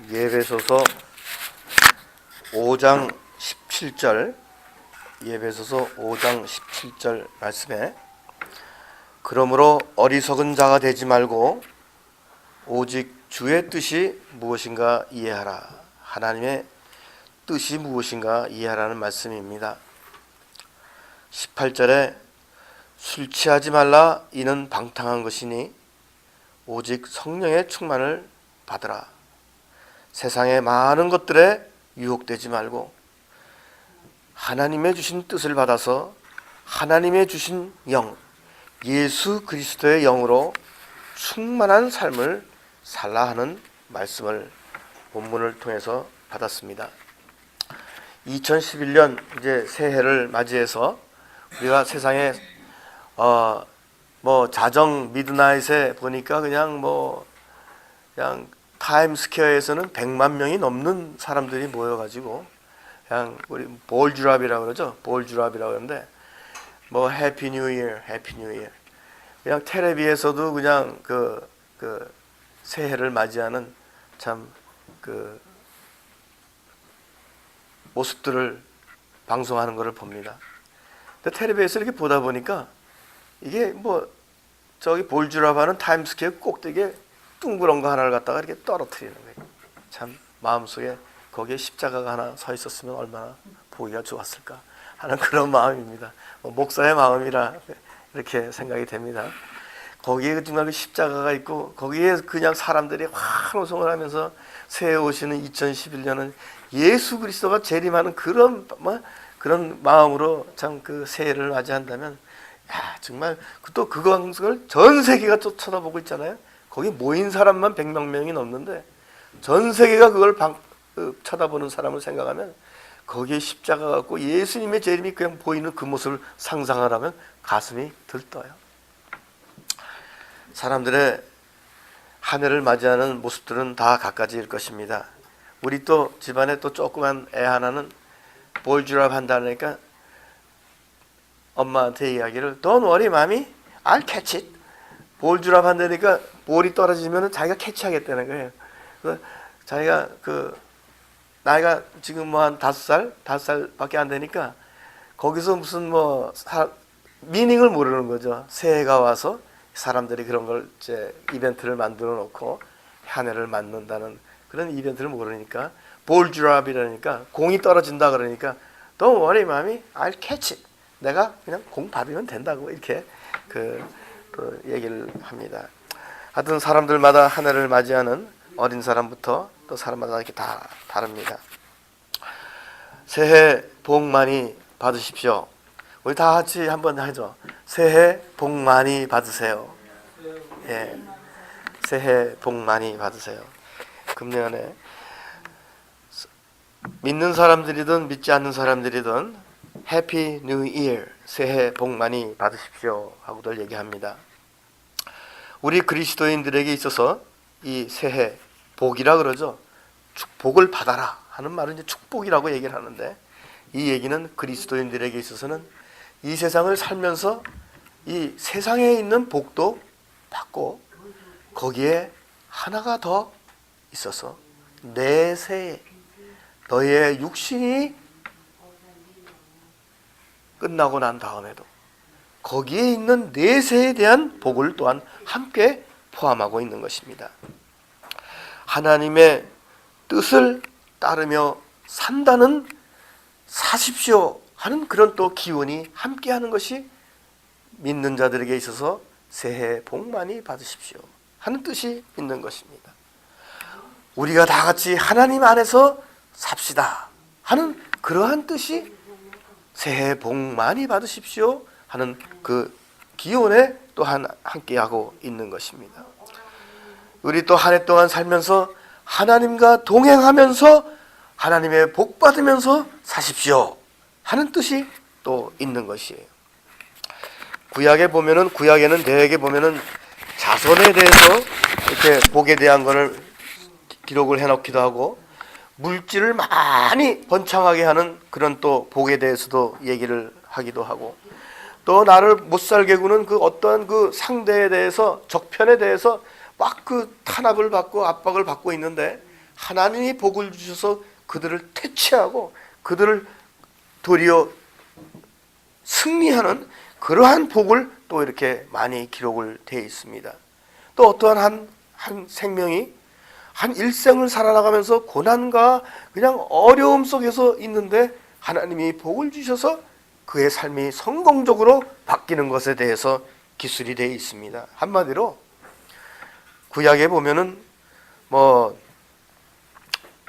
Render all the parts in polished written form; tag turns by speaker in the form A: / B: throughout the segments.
A: 예배소서 5장 17절 예배소서 5장 17절 말씀에 그러므로 어리석은 자가 되지 말고 오직 주의 뜻이 무엇인가 이해하라. 하나님의 뜻이 무엇인가 이해하라는 말씀입니다. 18절에 술 취하지 말라 이는 방탕한 것이니 오직 성령의 충만을 받으라. 세상의 많은 것들에 유혹되지 말고 하나님의 주신 뜻을 받아서 하나님의 주신 영, 예수 그리스도의 영으로 충만한 삶을 살라 하는 말씀을 본문을 통해서 받았습니다. 2011년 이제 새해를 맞이해서 우리가 세상에 자정 미드나잇에 보니까 그냥 타임스퀘어에서는 100만 명이 넘는 사람들이 모여가지고 그냥 우리 볼주랍이라고 그러죠. 볼주랍이라고 그러는데 해피 뉴 이어, 해피 뉴 이어. 그냥 텔레비에서도 그냥 그 새해를 맞이하는 참 모습들을 방송하는 것을 봅니다. 근데 텔레비에서 이렇게 보다 보니까 이게 저기 볼주랍하는 타임스퀘어 꼭대기에 둥그런 거 하나를 갖다가 이렇게 떨어뜨리는 거예요. 참 마음속에 거기에 십자가가 하나 서 있었으면 얼마나 보기가 좋았을까 하는 그런 마음입니다. 목사의 마음이라 이렇게 생각이 됩니다. 거기에 정말 그 십자가가 있고 거기에 그냥 사람들이 환호성을 하면서 새해 오시는 2011년은 예수 그리스도가 재림하는 그런 마음으로 참 그 새해를 맞이한다면 정말 또 그걸 전 세계가 또 쳐다보고 있잖아요. 거기 모인 사람만 100만 명이 넘는데 전 세계가 그걸 쳐다보는 사람을 생각하면 거기에 십자가가 있고 예수님의 재림이 그냥 보이는 그 모습을 상상하라면 가슴이 들떠요. 사람들의 한 해를 맞이하는 모습들은 다 갖가지일 것입니다. 우리 또 집안에 또 조그만 애 하나는 볼주랍 한다니까 엄마한테 이야기를 Don't worry, mommy, I'll catch it. 볼주랍 한다니까 볼이 떨어지면 자기가 캐치하겠다는 거예요. 그래서 자기가 나이가 지금 한 5살밖에 안 되니까 거기서 무슨 미닝을 모르는 거죠. 새해가 와서 사람들이 그런 걸 이제 이벤트를 만들어 놓고 한 해를 맞는다는 그런 이벤트를 모르니까 볼주랍이라니까 공이 떨어진다 그러니까 Don't worry, mommy, I'll catch it. 내가 그냥 공 받으면 된다고 이렇게 또 얘기를 합니다. 하여튼 사람들마다 한 해를 맞이하는 어린 사람부터 또 사람마다 이렇게 다 다릅니다. 새해 복 많이 받으십시오. 우리 다 같이 한번 하죠. 새해 복 많이 받으세요. 예, 새해 복 많이 받으세요. 금년에 믿는 사람들이든 믿지 않는 사람들이든 해피 뉴 이어, 새해 복 많이 받으십시오 하고들 얘기합니다. 우리 그리스도인들에게 있어서 이 새해 복이라 그러죠. 복을 받아라 하는 말은 이제 축복이라고 얘기를 하는데 이 얘기는 그리스도인들에게 있어서는 이 세상을 살면서 이 세상에 있는 복도 받고 거기에 하나가 더 있어서 내 새해 너의 육신이 끝나고 난 다음에도 거기에 있는 내세에 대한 복을 또한 함께 포함하고 있는 것입니다. 하나님의 뜻을 따르며 산다는 사십시오 하는 그런 또 기원이 함께하는 것이 믿는 자들에게 있어서 새해 복 많이 받으십시오 하는 뜻이 있는 것입니다. 우리가 다 같이 하나님 안에서 삽시다 하는 그러한 뜻이 새해 복 많이 받으십시오 하는 그 기원에 또한 함께하고 있는 것입니다. 우리 또 한 해 동안 살면서 하나님과 동행하면서 하나님의 복 받으면서 사십시오 하는 뜻이 또 있는 것이에요. 구약에는 대개 보면은 자손에 대해서 이렇게 복에 대한 것을 기록을 해놓기도 하고 물질을 많이 번창하게 하는 그런 또 복에 대해서도 얘기를 하기도 하고 또 나를 못 살게 구는 어떠한 상대에 대해서 적편에 대해서 막 탄압을 받고 압박을 받고 있는데 하나님이 복을 주셔서 그들을 퇴치하고 그들을 도리어 승리하는 그러한 복을 또 이렇게 많이 기록을 되어 있습니다. 또 어떠한 한 생명이 한 일생을 살아나가면서 고난과 그냥 어려움 속에서 있는데 하나님이 복을 주셔서 그의 삶이 성공적으로 바뀌는 것에 대해서 기술이 되어 있습니다. 한마디로 구약에 보면은 뭐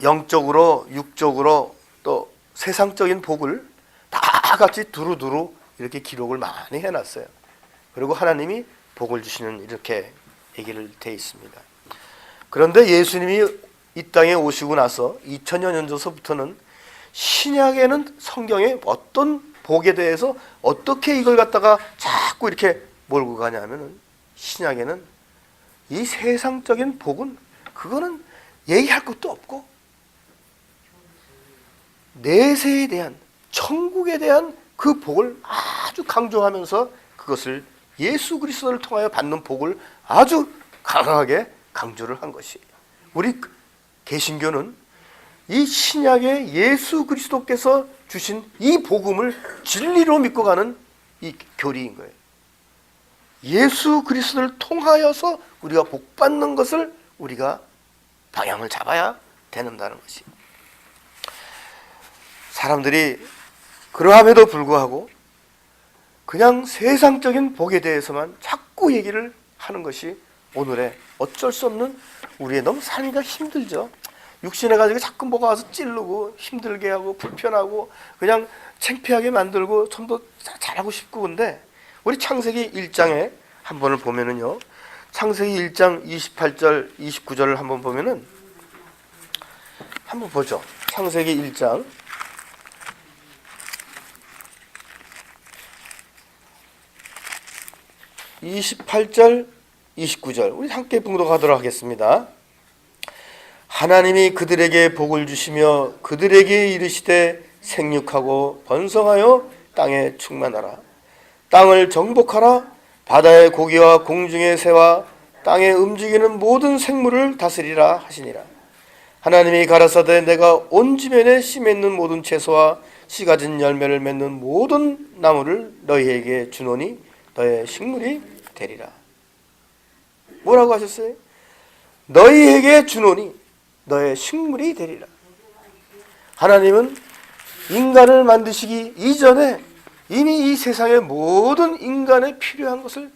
A: 영적으로 육적으로 또 세상적인 복을 다 같이 두루두루 이렇게 기록을 많이 해놨어요. 그리고 하나님이 복을 주시는 이렇게 얘기를 돼 있습니다. 그런데 예수님이 이 땅에 오시고 나서 2000여 년 전서부터는 신약에는 성경에 어떤 복에 대해서 어떻게 이걸 갖다가 자꾸 이렇게 몰고 가냐면은 신약에는 이 세상적인 복은 그거는 얘기할 것도 없고 내세에 대한 천국에 대한 그 복을 아주 강조하면서 그것을 예수 그리스도를 통하여 받는 복을 아주 강하게 강조를 한 것이에요. 우리 개신교는 이 신약의 예수 그리스도께서 주신 이 복음을 진리로 믿고 가는 이 교리인 거예요. 예수 그리스도를 통하여서 우리가 복 받는 것을 우리가 방향을 잡아야 되는다는 것이. 사람들이 그러함에도 불구하고 그냥 세상적인 복에 대해서만 자꾸 얘기를 하는 것이 오늘의 어쩔 수 없는 우리의 너무 살기가 힘들죠. 육신에 가지고 자꾸 뭐가 와서 찌르고 힘들게 하고 불편하고 그냥 창피하게 만들고 좀 더 잘하고 싶고. 근데 우리 창세기 1장에 한 번을 보면은요, 창세기 1장 28절 29절을 한번 보면은 한번 보죠. 창세기 1장 28절 29절 우리 함께 봉독하도록 하겠습니다. 하나님이 그들에게 복을 주시며 그들에게 이르시되 생육하고 번성하여 땅에 충만하라. 땅을 정복하라. 바다의 고기와 공중의 새와 땅에 움직이는 모든 생물을 다스리라 하시니라. 하나님이 가라사대 내가 온 지면에 씨 맺는 모든 채소와 씨 가진 열매를 맺는 모든 나무를 너희에게 주노니 너의 식물이 되리라. 뭐라고 하셨어요? 너희에게 주노니 너의 식물이 되리라. 하나님은 인간을 만드시기 이전에 이미 이 세상의 모든 인간에 필요한 것을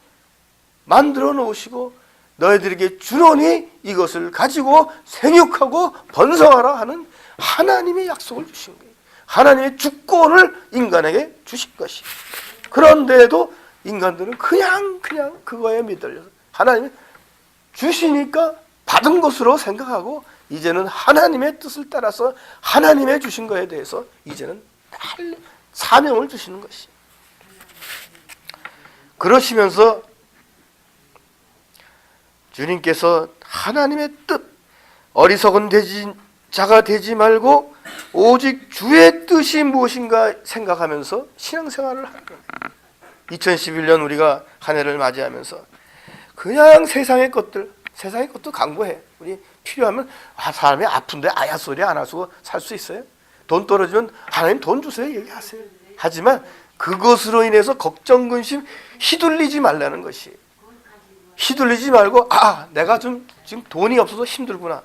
A: 만들어 놓으시고 너희들에게 주노니 이것을 가지고 생육하고 번성하라 하는 하나님의 약속을 주신 거예요. 하나님의 주권을 인간에게 주신 것이. 그런데도 인간들은 그냥 그거에 믿들려서 하나님이 주시니까 받은 것으로 생각하고 이제는 하나님의 뜻을 따라서 하나님의 주신 것에 대해서 이제는 사명을 주시는 것이. 그러시면서 주님께서 하나님의 뜻, 어리석은 자가 되지 말고 오직 주의 뜻이 무엇인가 생각하면서 신앙생활을 하는 거예요. 2011년 우리가 한 해를 맞이하면서 그냥 세상의 것도 강구해. 우리 필요하면 사람이 아픈데 아야 소리 안 하고 살 수 있어요? 돈 떨어지면 하나님 돈 주세요 얘기하세요. 하지만 그것으로 인해서 걱정 근심 휘둘리지 말라는 것이. 휘둘리지 말고 내가 지금 돈이 없어서 힘들구나.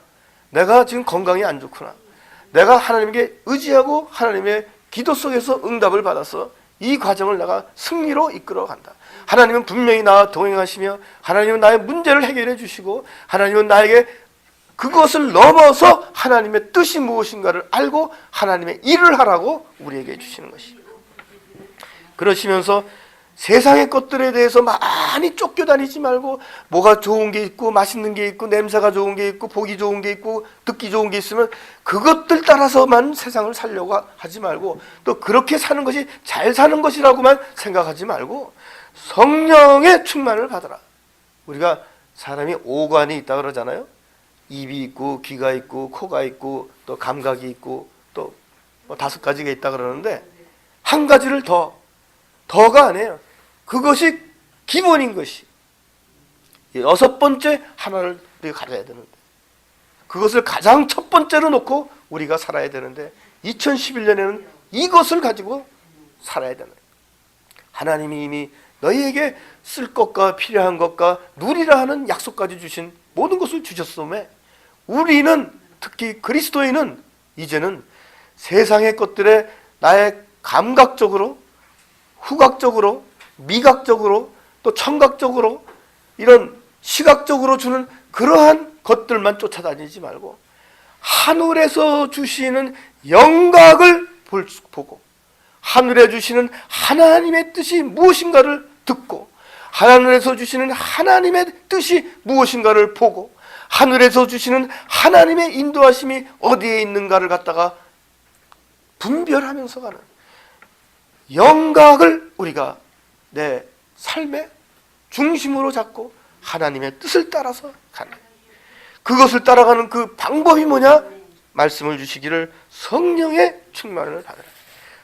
A: 내가 지금 건강이 안 좋구나. 내가 하나님께 의지하고 하나님의 기도 속에서 응답을 받아서 이 과정을 내가 승리로 이끌어 간다. 하나님은 분명히 나와 동행하시며 하나님은 나의 문제를 해결해 주시고 하나님은 나에게 그것을 넘어서 하나님의 뜻이 무엇인가를 알고 하나님의 일을 하라고 우리에게 주시는 것이. 그러시면서 세상의 것들에 대해서 많이 쫓겨다니지 말고 뭐가 좋은 게 있고 맛있는 게 있고 냄새가 좋은 게 있고 보기 좋은 게 있고 듣기 좋은 게 있으면 그것들 따라서만 세상을 살려고 하지 말고 또 그렇게 사는 것이 잘 사는 것이라고만 생각하지 말고 성령의 충만을 받아라. 우리가 사람이 오관이 있다 그러잖아요. 입이 있고 귀가 있고 코가 있고 또 감각이 있고 또 뭐 5가지가 있다 그러는데 한 가지를 더가 아니에요. 그것이 기본인 것이 6번째 하나를 우리가 가져야 되는데 그것을 가장 첫 번째로 놓고 우리가 살아야 되는데 2011년에는 이것을 가지고 살아야 되는 거예요. 하나님이 이미 너희에게 쓸 것과 필요한 것과 누리라 하는 약속까지 주신 모든 것을 주셨음에 우리는 특히 그리스도인은 이제는 세상의 것들에 나의 감각적으로 후각적으로 미각적으로 또 청각적으로 이런 시각적으로 주는 그러한 것들만 쫓아다니지 말고 하늘에서 주시는 영각을 보고 하늘에 주시는 하나님의 뜻이 무엇인가를 듣고 하늘에서 주시는 하나님의 뜻이 무엇인가를 보고 하늘에서 주시는 하나님의 인도하심이 어디에 있는가를 갖다가 분별하면서 가는 영각을 우리가 내 삶의 중심으로 잡고 하나님의 뜻을 따라서 가는, 그것을 따라가는 그 방법이 뭐냐? 말씀을 주시기를 성령의 충만을 받으라.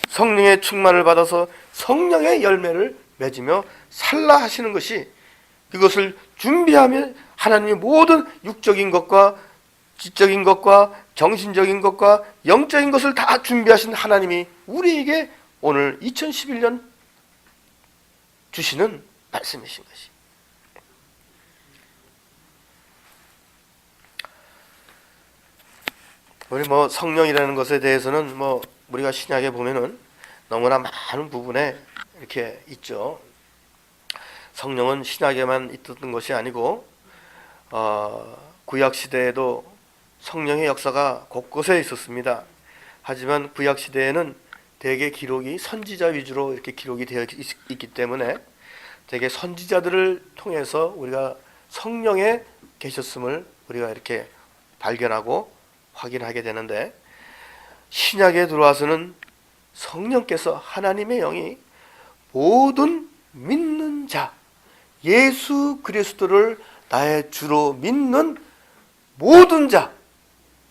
A: 성령의 충만을 받아서 성령의 열매를 맺으며 살라 하시는 것이, 그것을 준비하면 하나님의 모든 육적인 것과 지적인 것과 정신적인 것과 영적인 것을 다 준비하신 하나님이 우리에게 오늘 2011년 주시는 말씀이신 것이. 우리 성령이라는 것에 대해서는 우리가 신약에 보면은 너무나 많은 부분에 이렇게 있죠. 성령은 신약에만 있었던 것이 아니고 구약 시대에도 성령의 역사가 곳곳에 있었습니다. 하지만 구약 시대에는 대개 기록이 선지자 위주로 이렇게 기록이 되어 있기 때문에 대개 선지자들을 통해서 우리가 성령에 계셨음을 우리가 이렇게 발견하고 확인하게 되는데, 신약에 들어와서는 성령께서 하나님의 영이 모든 믿는 자, 예수 그리스도를 나의 주로 믿는 모든 자,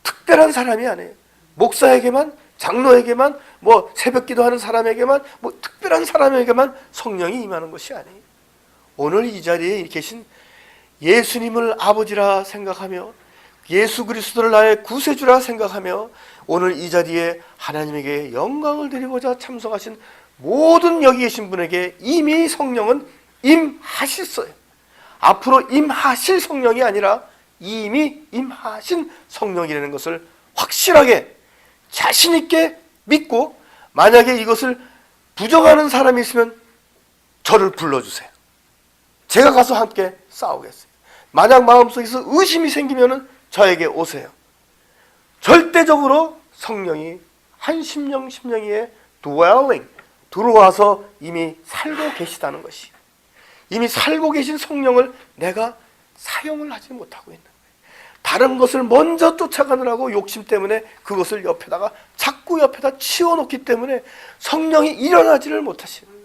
A: 특별한 사람이 아니에요. 목사에게만, 장로에게만, 새벽기도 하는 사람에게만, 특별한 사람에게만 성령이 임하는 것이 아니에요. 오늘 이 자리에 계신 예수님을 아버지라 생각하며 예수 그리스도를 나의 구세주라 생각하며 오늘 이 자리에 하나님에게 영광을 드리고자 참석하신 모든 여기 계신 분에게 이미 성령은 임하셨어요. 앞으로 임하실 성령이 아니라 이미 임하신 성령이라는 것을 확실하게 자신 있게 믿고, 만약에 이것을 부정하는 사람이 있으면 저를 불러주세요. 제가 가서 함께 싸우겠어요. 만약 마음속에서 의심이 생기면 저에게 오세요. 절대적으로 성령이 한 심령 심령에 dwelling, 들어와서 이미 살고 계시다는 것이, 이미 살고 계신 성령을 내가 사용을 하지 못하고 있는 거예요. 다른 것을 먼저 쫓아가느라고 욕심 때문에 그것을 자꾸 옆에다 치워놓기 때문에 성령이 일어나지를 못하시는,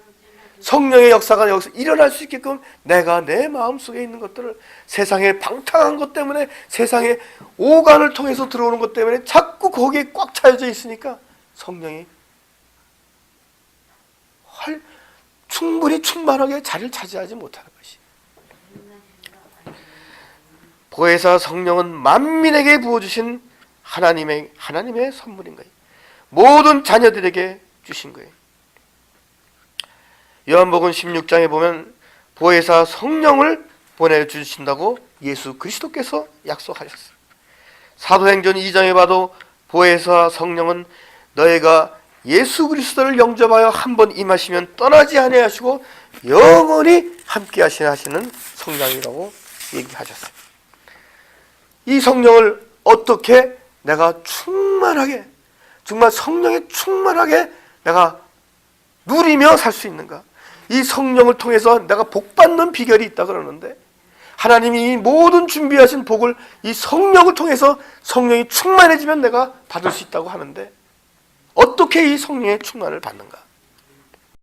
A: 성령의 역사가 여기서 일어날 수 있게끔 내가 내 마음속에 있는 것들을, 세상의 방탕한 것 때문에, 세상의 오간을 통해서 들어오는 것 때문에 자꾸 거기에 꽉 차여져 있으니까 성령이 충분히 충만하게 자리를 차지하지 못하는 것이. 보혜사 성령은 만민에게 부어주신 하나님의 선물인 거예요. 모든 자녀들에게 주신 거예요. 요한복음 16장에 보면 보혜사 성령을 보내주신다고 예수 그리스도께서 약속하셨어요. 사도행전 2장에 봐도 보혜사 성령은 너희가 예수 그리스도를 영접하여 한번 임하시면 떠나지 아니하시고 영원히 함께 하시는 성령이라고 얘기하셨어요. 이 성령을 어떻게 내가 충만하게, 정말 성령에 충만하게 내가 누리며 살 수 있는가? 이 성령을 통해서 내가 복받는 비결이 있다 그러는데, 하나님이 이 모든 준비하신 복을 이 성령을 통해서 성령이 충만해지면 내가 받을 수 있다고 하는데, 어떻게 이 성령의 충만을 받는가?